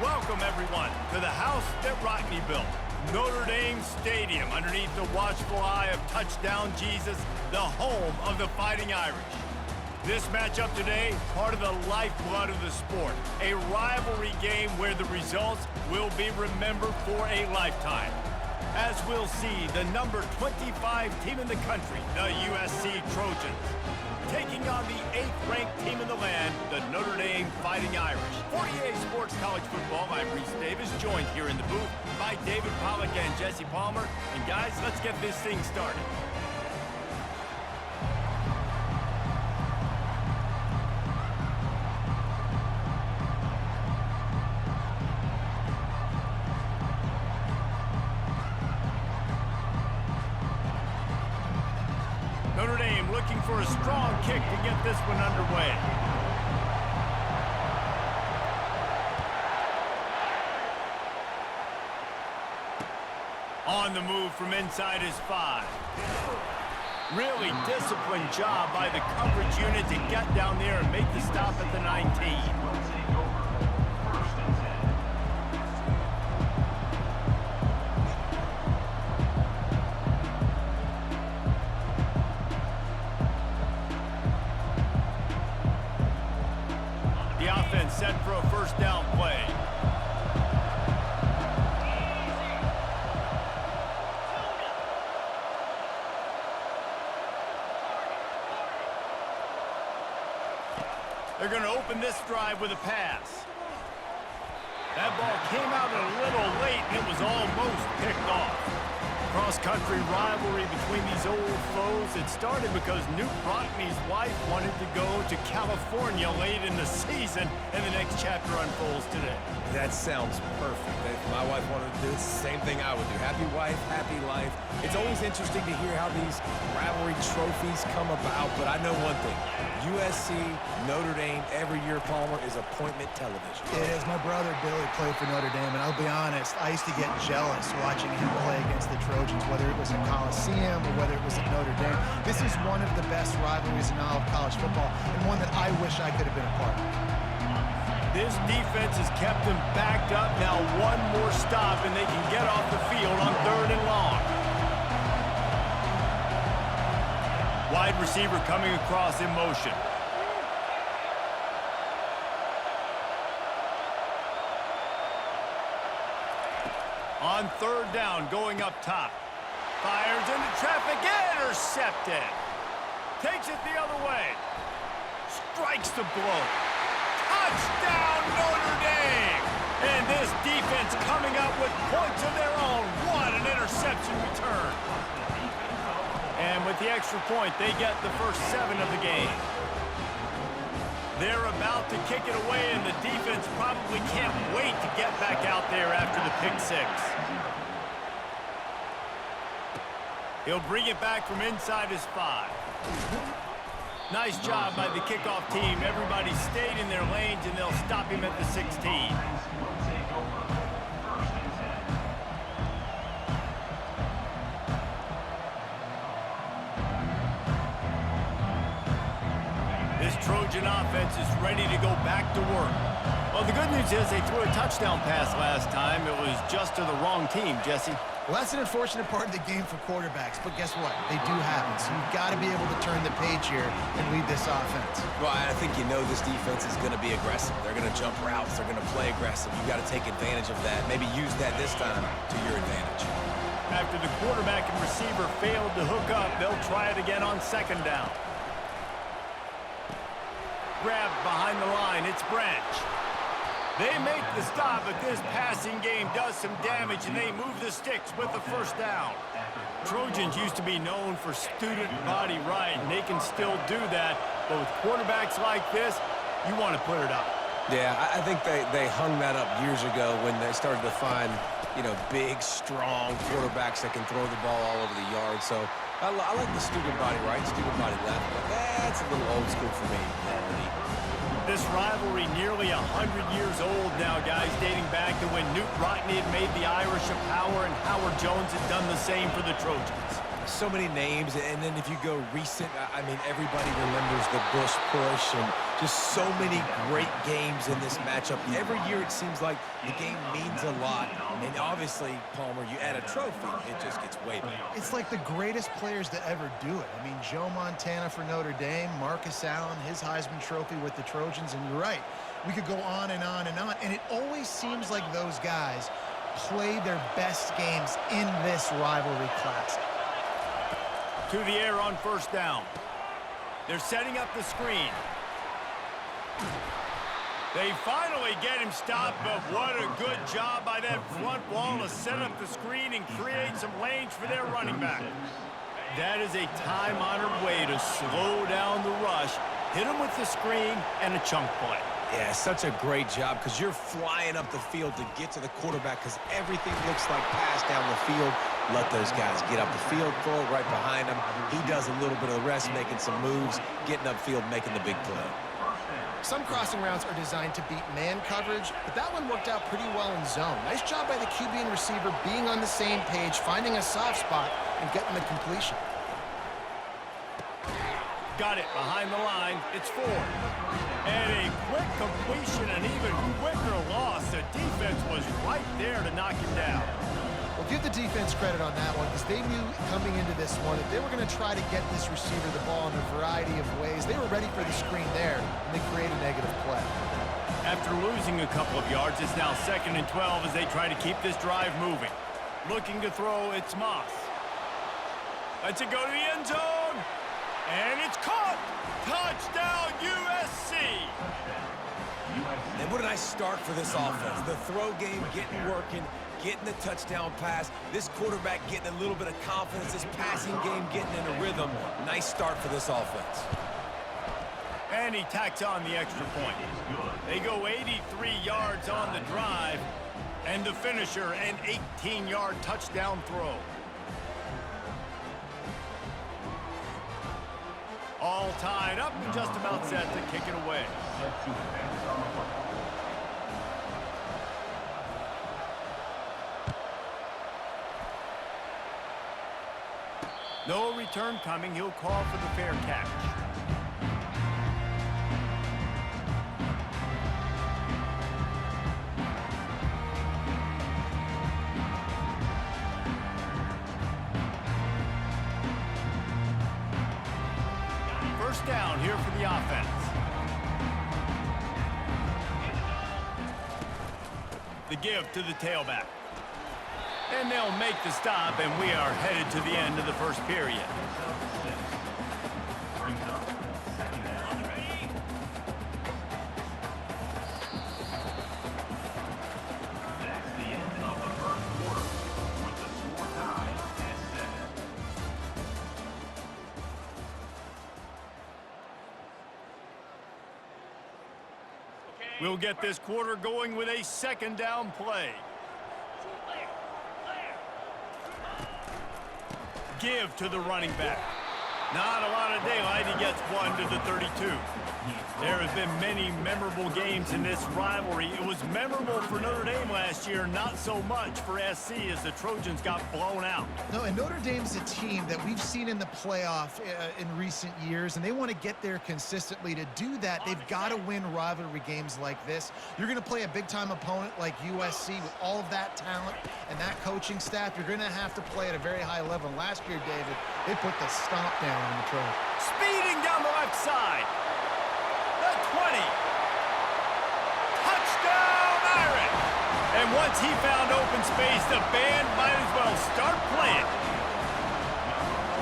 Welcome, everyone, to the house that Rockne built, Notre Dame Stadium, underneath the watchful eye of Touchdown Jesus, the home of the Fighting Irish. This matchup today, part of the lifeblood of the sport, a rivalry game where the results will be remembered for a lifetime. As we'll see, the number 25 team in the country, the USC Trojans, taking on the 8th-ranked team in the land, the Notre Dame Fighting Irish. 48 Sports College Football, I'm Reese Davis, joined here in the booth by David Pollack and Jesse Palmer. And guys, let's get this thing started. Notre Dame looking for a strong kick to get this one underway. On the move from inside his 5. Really disciplined job by the coverage unit to get down there and make the stop at the 19. Set for a first down play. They're going to open this drive with a pass. That ball came out a little late and it was almost picked off. Cross-country rivalry between these old foes. It started because Knute Rockne's wife wanted to go to California late in the season, and the next chapter unfolds today. That sounds perfect. If my wife wanted to do it, it's the same thing I would do. Happy wife, happy life. It's always interesting to hear how these rivalry trophies come about, but I know one thing. USC, Notre Dame, every year, Palmer, is appointment television. It is. My brother Billy played for Notre Dame, and I'll be honest, I used to get jealous watching him play against the Trojans, whether it was at Coliseum or whether it was at Notre Dame. This is one of the best rivalries in all of college football, and one that I wish I could have been a part of. This defense has kept them backed up. Now one more stop, and they can get off the field on 3rd and long. Wide receiver coming across in motion. On 3rd down, going up top. Fires into traffic, intercepted. Takes it the other way. Strikes the blow. Touchdown, Notre Dame! And this defense coming up with points of their own. What an interception return. And with the extra point, they get the first 7 of the game. They're about to kick it away, and the defense probably can't wait to get back out there after the pick 6. He'll bring it back from inside his 5. Nice job by the kickoff team. Everybody stayed in their lanes, and they'll stop him at the 16. This Trojan offense is ready to go back to work. Well, the good news is they threw a touchdown pass last time. It was just to the wrong team, Jesse. Well, that's an unfortunate part of the game for quarterbacks, but guess what? They do happen, so you've got to be able to turn the page here and lead this offense. Well, I think you know this defense is going to be aggressive. They're going to jump routes. They're going to play aggressive. You've got to take advantage of that. Maybe use that this time to your advantage. After the quarterback and receiver failed to hook up, they'll try it again on 2nd down. Grabbed behind the line, it's Branch. They make the stop, but this passing game does some damage, and they move the sticks with the first down. Trojans used to be known for student body right, and they can still do that. But with quarterbacks like this, you want to put it up. Yeah, I think they hung that up years ago when they started to find, big, strong quarterbacks that can throw the ball all over the yard. So I like the student body right, student body left, but that's a little old school for me. This rivalry nearly 100 years old now, guys, dating back to when Knute Rockne had made the Irish a power and Howard Jones had done the same for the Trojans. So many names, and then if you go recent, I mean, everybody remembers the Bush push and just so many great games in this matchup. Every year it seems like the game means a lot, and obviously, Palmer, you add a trophy, it just gets way better. It's like the greatest players to ever do it. I mean, Joe Montana for Notre Dame, Marcus Allen, his Heisman Trophy with the Trojans, and you're right. We could go on and on and on, and it always seems like those guys play their best games in this rivalry classic. To the air on first down. They're setting up the screen. They finally get him stopped, but what a good job by that front wall to set up the screen and create some lanes for their running back. That is a time-honored way to slow down the rush, hit him with the screen, and a chunk play. Yeah, such a great job because you're flying up the field to get to the quarterback because everything looks like pass down the field. Let those guys get up the field, throw it right behind him. He does a little bit of the rest, making some moves, getting upfield, making the big play. Some crossing routes are designed to beat man coverage, but that one worked out pretty well in zone. Nice job by the QB and receiver being on the same page, finding a soft spot, and getting the completion. Got it behind the line. It's Ford. And a quick completion, an even quicker loss. The defense was right there to knock him down. Well, give the defense credit on that one because they knew coming into this one that they were going to try to get this receiver the ball in a variety of ways. They were ready for the screen there, and they create a negative play. After losing a couple of yards, it's now 2nd and 12 as they try to keep this drive moving. Looking to throw, it's Moss. Lets it go to the end zone. And it's caught! Touchdown, USC! And what a nice start for this offense. The throw game getting working, getting the touchdown pass. This quarterback getting a little bit of confidence. This passing game getting in a rhythm. Nice start for this offense. And he tacks on the extra point. They go 83 yards on the drive. And the finisher, an 18-yard touchdown throw. All tied up and just about set to kick it away. No return coming. He'll call for the fair catch. First down here for the offense. The give to the tailback. And they'll make the stop, and we are headed to the end of the first period. We'll get this quarter going with a second down play. Give to the running back. Not a lot of daylight. He gets one to the 32. There have been many memorable games in this rivalry. It was memorable for Notre Dame last year, not so much for SC as the Trojans got blown out. No, and Notre Dame's a team that we've seen in the playoff in recent years, and they want to get there consistently. To do that, they've got to win rivalry games like this. You're going to play a big-time opponent like USC with all of that talent and that coaching staff. You're going to have to play at a very high level. And last year, David, they put the stomp down on the Trojans. Speeding down the left side. The 20. Touchdown, Irish! And once he found open space, the band might as well start playing.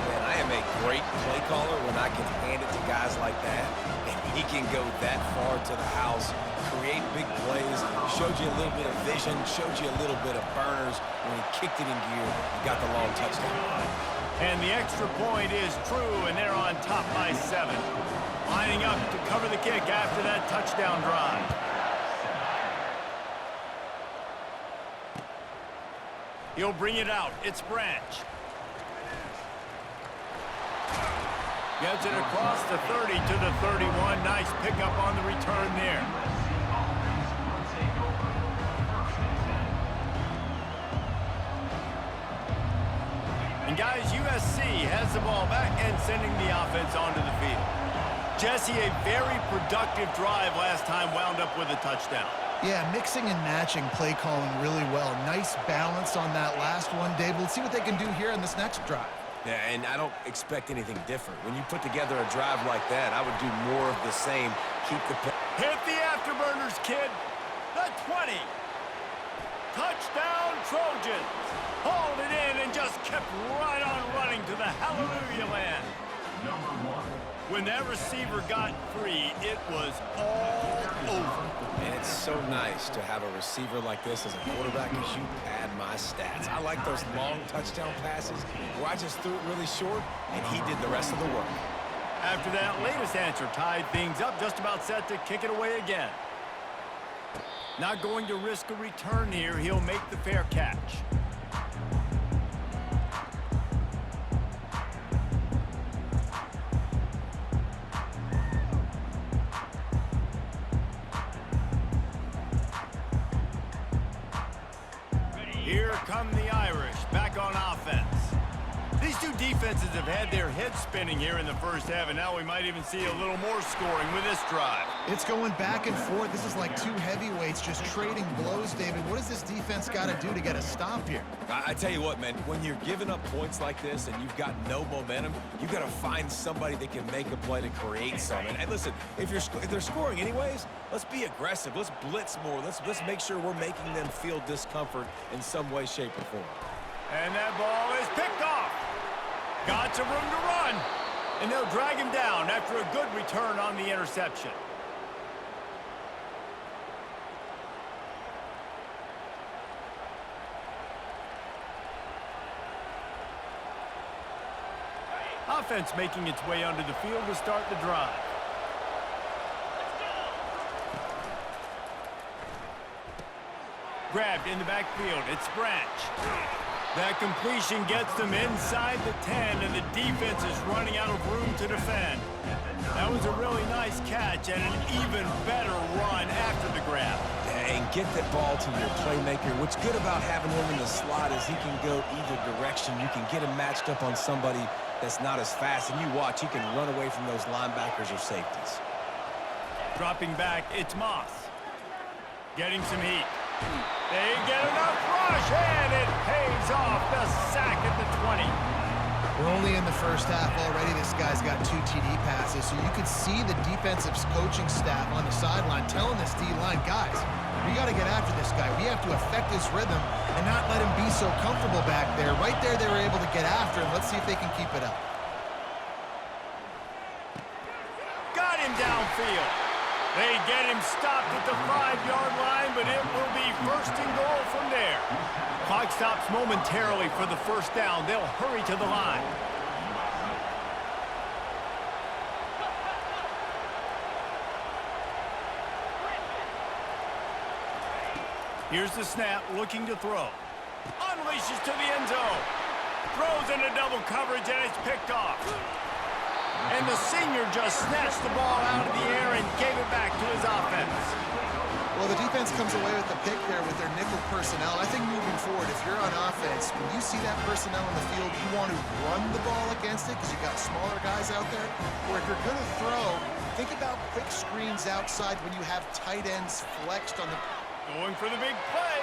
Man, I am a great play caller when I can hand it to guys like that. And he can go that far to the house, create big plays, showed you a little bit of vision, showed you a little bit of burners. When he kicked it in gear, he got the long touchdown. And the extra point is true, and they're on top by 7. Lining up to cover the kick after that touchdown drive. He'll bring it out. It's Branch. Gets it across the 30 to the 31. Nice pickup on the return there. And guys, USC has the ball back and sending the offense onto the field. Jesse, a very productive drive last time wound up with a touchdown. Yeah, mixing and matching play calling really well. Nice balance on that last one, Dave. We'll see what they can do here in this next drive. Yeah, and I don't expect anything different. When you put together a drive like that, I would do more of the same. Keep the... Hit the afterburners, kid. The 20. Touchdown, Trojans. Hauled it in and just kept right on running to the hallelujah land. When that receiver got free, it was all over. And it's so nice to have a receiver like this as a quarterback because you pad my stats. I like those long touchdown passes where I just threw it really short and he did the rest of the work. After that latest answer tied things up, just about set to kick it away again. Not going to risk a return here. He'll make the fair catch. Here come the Irish, back on offense. These two defenses have had their heads spinning here in the first half, and now we might even see a little more scoring with this drive. It's going back and forth. This is like two heavyweights just trading blows, David. What does this defense got to do to get a stop here? I tell you what, man, when you're giving up points like this and you've got no momentum, you've got to find somebody that can make a play to create something. And listen, if they're scoring anyways, let's be aggressive. Let's blitz more. Let's make sure we're making them feel discomfort in some way, shape, or form. And that ball is picked off. Got some room to run. And they'll drag him down after a good return on the interception. Offense making its way onto the field to start the drive. Grabbed in the backfield. It's Branch. That completion gets them inside the 10, and the defense is running out of room to defend. That was a really nice catch and an even better run after the grab. And get that ball to your playmaker. What's good about having him in the slot is he can go either direction. You can get him matched up on somebody that's not as fast, and you watch, he can run away from those linebackers or safeties. Dropping back, it's Moss. Getting some heat. They get enough rush, and it pays off. The sack at the 20. We're only in the first half already. This guy's got 2 TD passes, so you could see the defensive coaching staff on the sideline telling this D-line, guys, we got to get after this guy. We have to affect his rhythm and not let him be so comfortable back there. Right there, they were able to get after him. Let's see if they can keep it up. Got him downfield. They get him stopped at the 5-yard line, but it will be first and goal from there. Clock stops momentarily for the first down. They'll hurry to the line. Here's the snap, looking to throw. Unleashes to the end zone. Throws into double coverage, and it's picked off. And the senior just snatched the ball out of the air and gave it back to his offense. Well, the defense comes away with the pick there with their nickel personnel. I think moving forward, if you're on offense, when you see that personnel in the field, you want to run the ball against it because you've got smaller guys out there. Or if you're going to throw, think about quick screens outside when you have tight ends flexed on the... Going for the big play.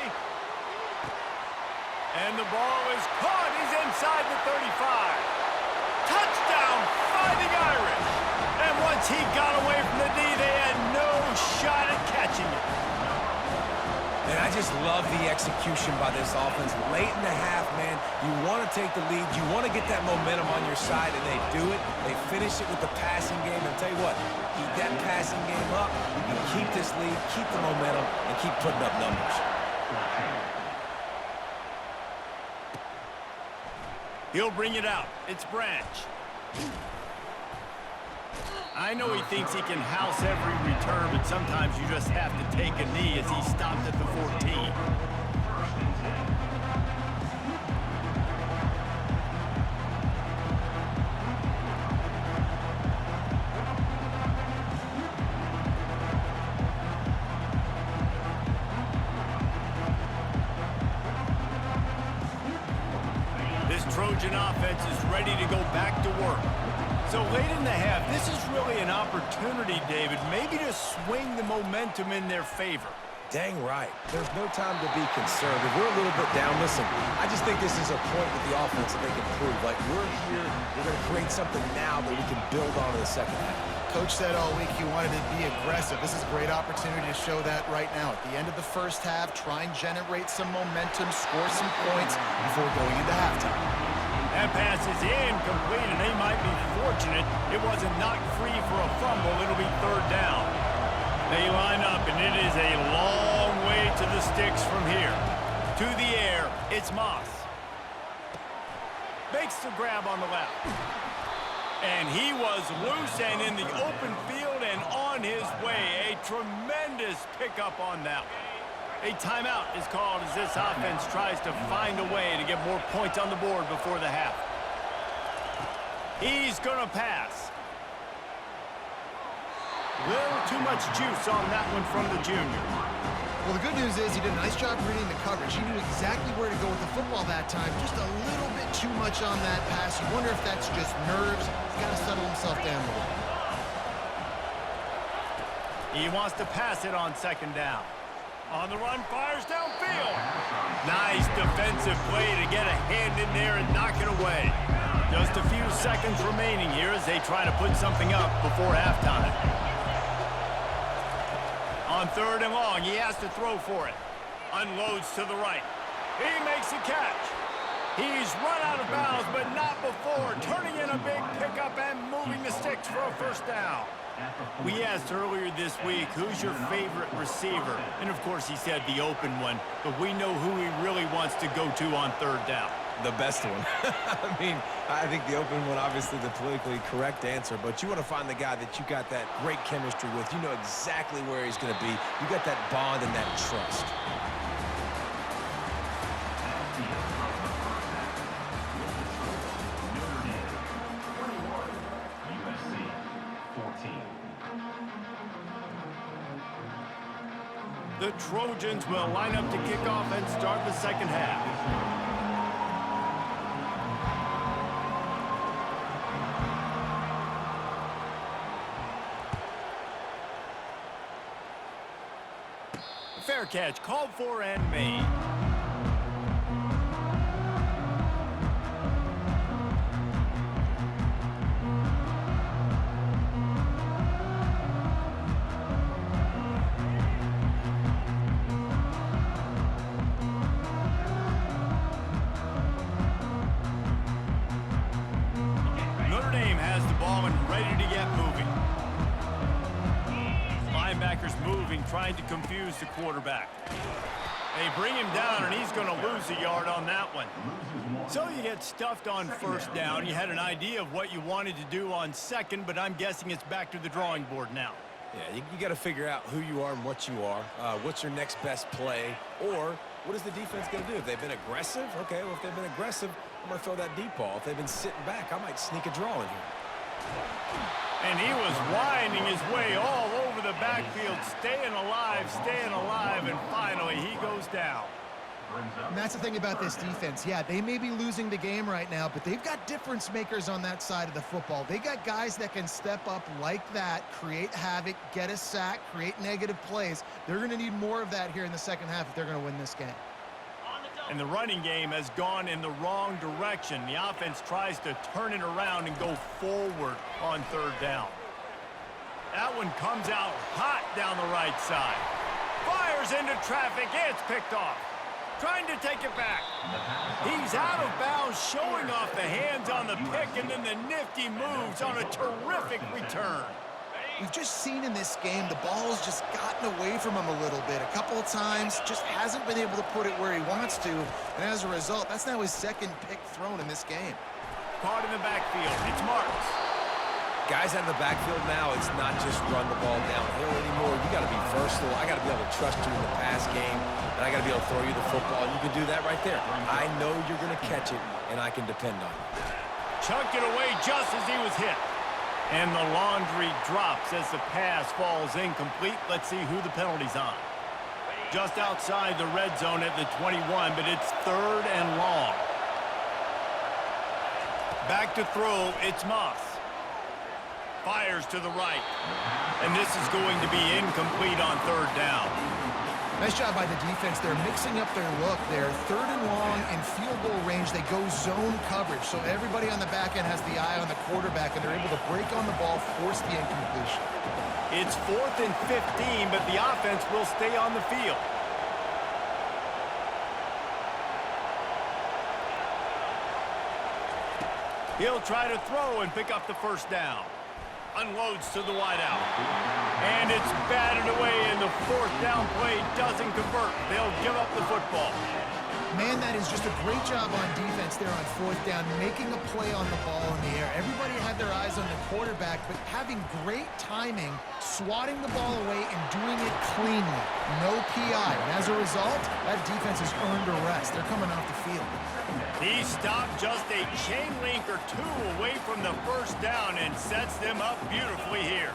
And the ball is caught. He's inside the 35. Touchdown, Fighting Irish. And once he got away from the D, they had no shot at catching it. And I just love the execution by this offense. Late in the half, man, you want to take the lead. You want to get that momentum on your side, and they do it. They finish it with the passing game. And I'll tell you what, keep that passing game up. You can keep this lead, keep the momentum, and keep putting up numbers. He'll bring it out. It's Branch. I know he thinks he can house every return, but sometimes you just have to take a knee as he stopped at the 14. Trojan offense is ready to go back to work. So late in the half, this is really an opportunity, David, maybe to swing the momentum in their favor. Dang right. There's no time to be concerned. If we're a little bit down, listen, I just think this is a point with the offense that they can prove. Like, we're here, we're going to create something now that we can build on in the second half. Coach said all week he wanted to be aggressive. This is a great opportunity to show that right now. At the end of the first half, try and generate some momentum, score some points before going into halftime. That pass is incomplete, and they might be fortunate it wasn't knocked free for a fumble. It'll be third down. They line up, and it is a long way to the sticks from here. To the air, it's Moss. Makes the grab on the left. And he was loose and in the open field and on his way. A tremendous pickup on that one. A timeout is called as this offense tries to find a way to get more points on the board before the half. He's going to pass. Little too much juice on that one from the junior. Well, the good news is he did a nice job reading the coverage. He knew exactly where to go with the football that time. Just a little bit too much on that pass. You wonder if that's just nerves. He's got to settle himself down a little bit. He wants to pass it on second down. On the run, fires downfield. Nice defensive play to get a hand in there and knock it away. Just a few seconds remaining here as they try to put something up before halftime. On third and long, he has to throw for it. Unloads to the right. He makes a catch. He's run out of bounds, but not before. Turning in a big pickup and moving the sticks for a first down. We asked earlier this week, who's your favorite receiver? And, of course, he said the open one. But we know who he really wants to go to on third down. The best one. I mean, I think the open one, obviously the politically correct answer, but you want to find the guy that you got that great chemistry with. You know exactly where he's going to be. You got that bond and that trust. The Trojans will line up to kick off and start the second half. Fair catch, called for and made. Notre Dame has the ball and ready to get moving. Linebackers moving, trying to confuse the quarterback. They bring him down, and he's going to lose a yard on that one. So you get stuffed on first down. You had an idea of what you wanted to do on second, but I'm guessing it's back to the drawing board now. Yeah, you got to figure out who you are and what you are. What's your next best play? Or what is the defense going to do? If they've been aggressive, okay, well, if they've been aggressive, I'm going to throw that deep ball. If they've been sitting back, I might sneak a draw in here. And he was winding his way all over the backfield, staying alive, and finally he goes down. And that's the thing about this defense. Yeah, they may be losing the game right now, but they've got difference makers on that side of the football. They got guys that can step up like that, create havoc, get a sack, create negative plays. They're going to need more of that here in the second half if they're going to win this game. And the running game has gone in the wrong direction. The offense tries to turn it around and go forward on third down. That one comes out hot down the right side. Fires into traffic. It's picked off. Trying to take it back. He's out of bounds, showing off the hands on the pick, and then the nifty moves on a terrific return. We've just seen in this game the ball's just gotten away from him a little bit. A couple of times, just hasn't been able to put it where he wants to. And as a result, that's now his second pick thrown in this game. Caught in the backfield. It's Marks. Guys out of the backfield now, it's not just run the ball downhill anymore. You got to be versatile. I got to be able to trust you in the pass game, and I got to be able to throw you the football. And you can do that right there. I know you're going to catch it, and I can depend on it. Chunked it away just as he was hit. And the laundry drops as the pass falls incomplete. Let's see who the penalty's on. Just outside the red zone at the 21, but it's third and long. Back to throw, it's Moss. Fires to the right. And this is going to be incomplete on third down. Nice job by the defense. They're mixing up their look. They're third and long in field goal range. They go zone coverage. So everybody on the back end has the eye on the quarterback, and they're able to break on the ball, force the incompletion. It's 4th and 15, but the offense will stay on the field. He'll try to throw and pick up the first down. Unloads to the wideout. And it's batted away, and the 4th down play doesn't convert. They'll give up the football. Man, that is just a great job on defense there on 4th down, making a play on the ball in the air. Everybody had their eyes on the quarterback, but having great timing, swatting the ball away, and doing it cleanly. No PI. And as a result, that defense has earned a rest. They're coming off the field. He stopped just a chain link or two away from the first down and sets them up beautifully here.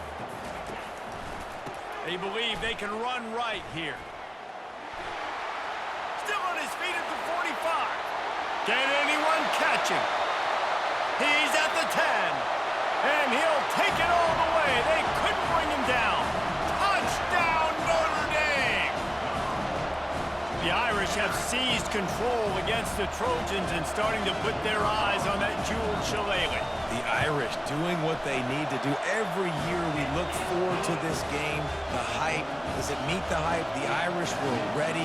They believe they can run right here. Still on his feet at the 45. Can anyone catch him? He's at the 10. And he'll take it all the way. They couldn't bring him down. Touchdown, Notre Dame! The Irish have seized control against the Trojans and starting to put their eyes on that jeweled shillelagh. The Irish doing what they need to do. Every year we look forward to this game. The hype, does it meet the hype? The Irish were ready.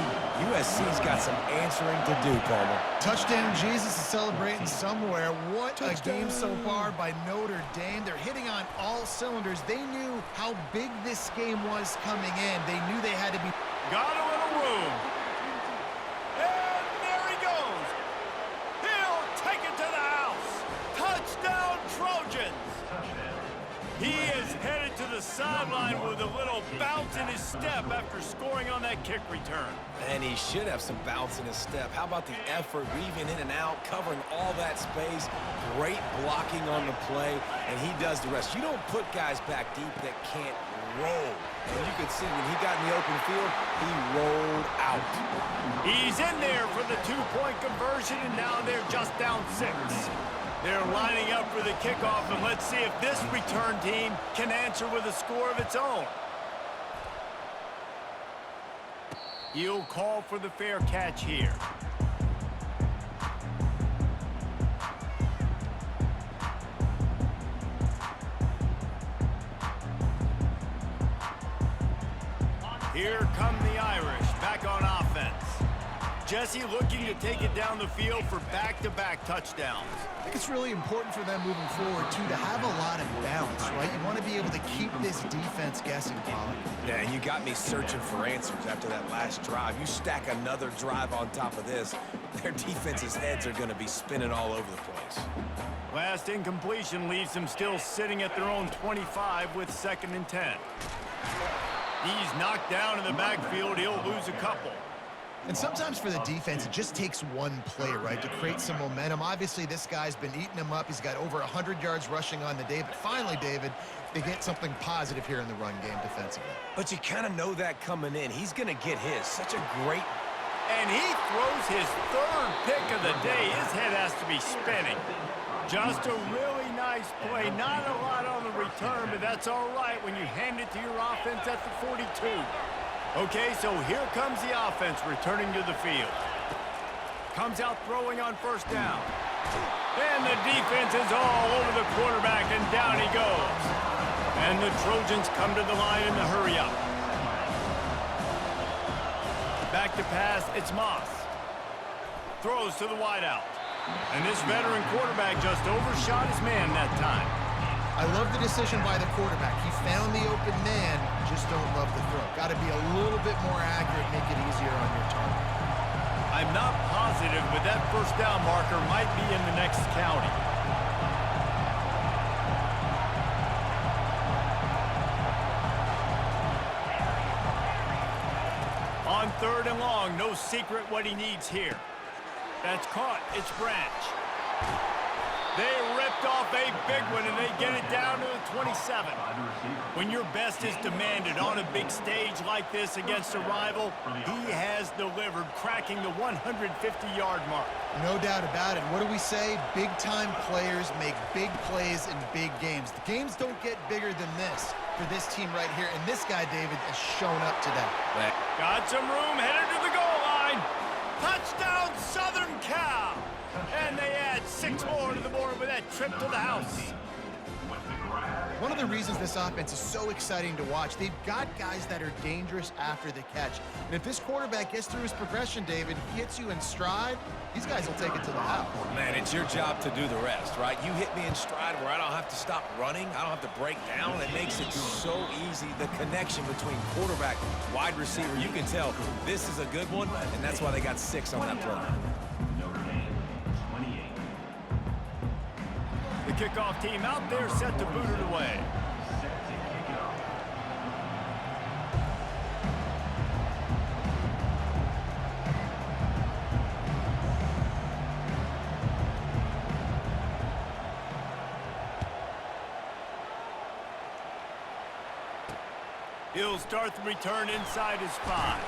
USC's got some answering to do, Palmer. Touchdown Jesus is celebrating somewhere. What a game so far by Notre Dame. They're hitting on all cylinders. They knew how big this game was coming in. They knew they had to be... Got a little room. And there he goes. He'll take it to the house. Touchdown, Trojans. He is headed to the sideline with a little bounce in his step after scoring on that kick return. And he should have some bounce in his step. How about the effort, weaving in and out, covering all that space, great blocking on the play, and he does the rest. You don't put guys back deep that can't roll. And you could see when he got in the open field, he rolled out. He's in there for the two-point conversion, and now they're just down 6. They're lining up for the kickoff, and let's see if this return team can answer with a score of its own. He'll call for the fair catch here. Here come the Irish, back on offense. Jesse looking to take it down the field for back-to-back touchdowns. I think it's really important for them moving forward, too, to have a lot of balance, right? You want to be able to keep this defense guessing, Pollard. Yeah, and you got me searching for answers after that last drive. You stack another drive on top of this, their defense's heads are going to be spinning all over the place. Last incompletion leaves them still sitting at their own 25 with 2nd and 10. He's knocked down in the backfield. He'll lose a couple. And sometimes for the defense, it just takes one play, right, to create some momentum. Obviously, this guy's been eating him up. He's got over 100 yards rushing on the day. But finally, David, they get something positive here in the run game defensively. But you kind of know that coming in. He's going to get his. Such a great... And he throws his 3rd pick of the day. His head has to be spinning. Just a really nice play. Not a lot on the return, but that's all right when you hand it to your offense at the 42. Okay, so here comes the offense returning to the field. Comes out throwing on 1st down. And the defense is all over the quarterback, and down he goes. And the Trojans come to the line in the hurry up. Back to pass, it's Moss. Throws to the wideout. And this veteran quarterback just overshot his man that time. I love the decision by the quarterback. He found the open man, just don't love the throw. Got to be a little bit more accurate, make it easier on your target. I'm not positive, but that 1st down marker might be in the next county. On 3rd and long, no secret what he needs here. That's caught. It's Branch. They ripped off a big one, and they get it down to the 27. When your best is demanded on a big stage like this against a rival, he has delivered, cracking the 150-yard mark. No doubt about it. What do we say? Big-time players make big plays in big games. The games don't get bigger than this for this team right here, and this guy, David, has shown up today. Got some room, headed to the goal line. Touchdown, Southern Cal! And they add 6 more to the board with that trip to the house. One of the reasons this offense is so exciting to watch, they've got guys that are dangerous after the catch. And if this quarterback gets through his progression, David, he hits you in stride, these guys will take it to the house. Man, it's your job to do the rest, right? You hit me in stride where I don't have to stop running. I don't have to break down. It makes it so easy. The connection between quarterback, wide receiver, you can tell this is a good one, and that's why they got 6 on that play. The kickoff team out there set to boot it away. He'll start the return inside his 5.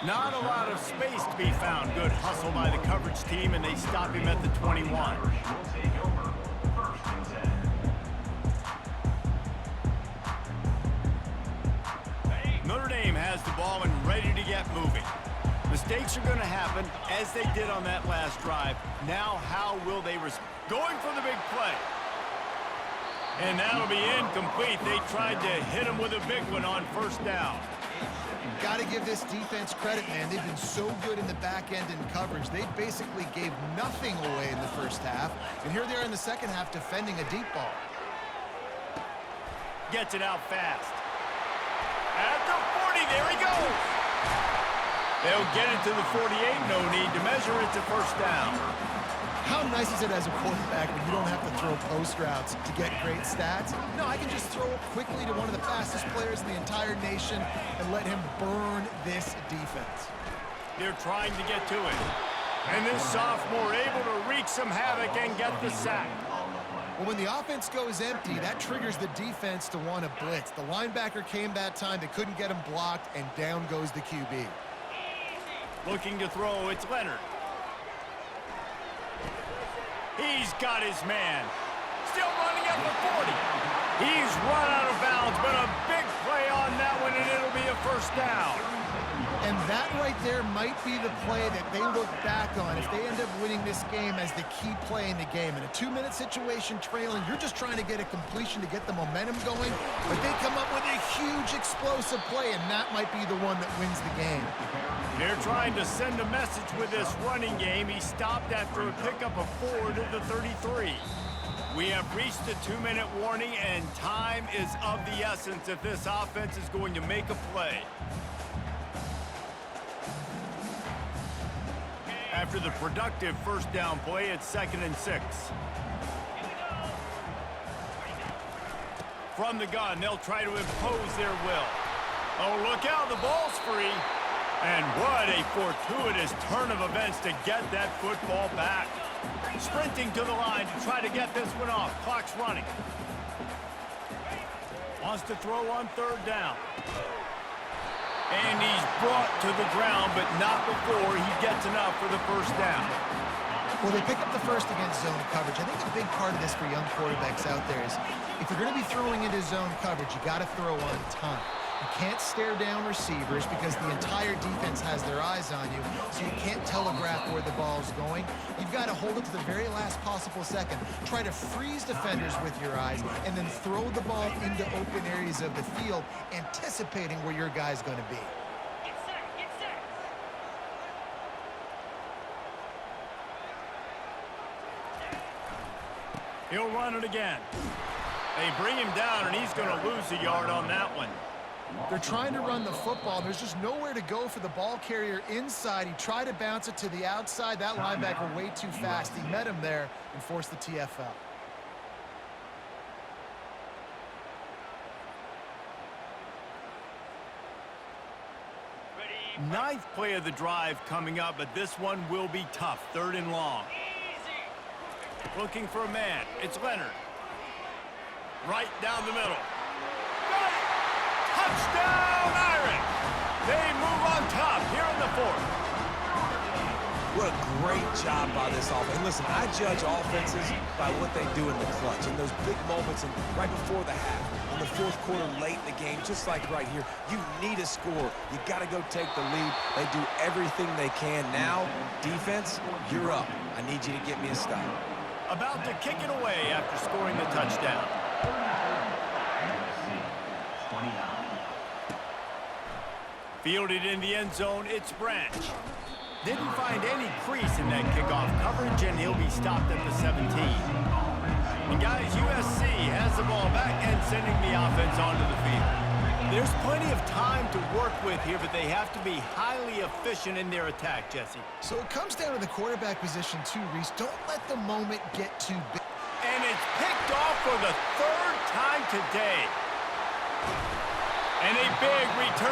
Not a lot of space to be found. Good hustle by the coverage team, and they stop him at the 21. Notre Dame has the ball and ready to get moving. Mistakes are going to happen, as they did on that last drive. Now, how will they respond? Going for the big play. And that'll be incomplete. They tried to hit him with a big one on first down. Got to give this defense credit, man. They've been so good in the back end in coverage. They basically gave nothing away in the first half. And here they are in the second half defending a deep ball. Gets it out fast. At the 40, there he goes. They'll get it to the 48. No need to measure it to first down. How nice is it as a quarterback when you don't have to throw post routes to get great stats? No, I can just throw it quickly to one of the fastest players in the entire nation and let him burn this defense. They're trying to get to it. And this sophomore able to wreak some havoc and get the sack. Well, when the offense goes empty, that triggers the defense to want to blitz. The linebacker came that time. They couldn't get him blocked, and down goes the QB. Looking to throw, it's Leonard. He's got his man. Still running up the 40. He's run out of bounds, but a big play on that one, and it'll be a first down. And that right there might be the play that they look back on if they end up winning this game as the key play in the game. In a 2-minute situation trailing, you're just trying to get a completion to get the momentum going, but they come up with a huge explosive play, and that might be the one that wins the game. They're trying to send a message with this running game. He stopped after a pickup of 4 to the 33. We have reached the 2-minute warning, and time is of the essence if this offense is going to make a play. After the productive first down play, it's 2nd and 6. From the gun, they'll try to impose their will. Oh, look out, the ball's free. And what a fortuitous turn of events to get that football back. Sprinting to the line to try to get this one off. Clock's running. Wants to throw on 3rd down. And he's brought to the ground, but not before he gets enough for the first down. Well, they pick up the first against zone coverage. I think a big part of this for young quarterbacks out there is if you're going to be throwing into zone coverage, you got to throw on time. You can't stare down receivers because the entire defense has their eyes on you, so you can't telegraph where the ball's going. You've got to hold it to the very last possible second. Try to freeze defenders with your eyes, and then throw the ball into open areas of the field, anticipating where your guy's going to be. He'll run it again. They bring him down, and he's going to lose a yard on that one. They're trying to run the football. There's just nowhere to go for the ball carrier inside. He tried to bounce it to the outside. That linebacker way too fast. He met him there and forced the TFL. Ninth play of the drive coming up, but this one will be tough. 3rd and long. looking for a man. It's Leonard. Right down the middle. Got it! Touchdown, Irish! They move on top here in the fourth. What a great job by this offense. And listen, I judge offenses by what they do in the clutch, in those big moments and right before the half, in the fourth quarter, late in the game, just like right here. You need a score. You got to go take the lead. They do everything they can. Now, defense, you're up. I need you to get me a stop. About to kick it away after scoring the touchdown. Fielded in the end zone, it's Branch. Didn't find any crease in that kickoff coverage, and he'll be stopped at the 17. And guys, USC has the ball back and sending the offense onto the field. There's plenty of time to work with here, but they have to be highly efficient in their attack, Jesse. So it comes down to the quarterback position too, Reese. Don't let the moment get too big. And it's picked off for the third time today. And a big return.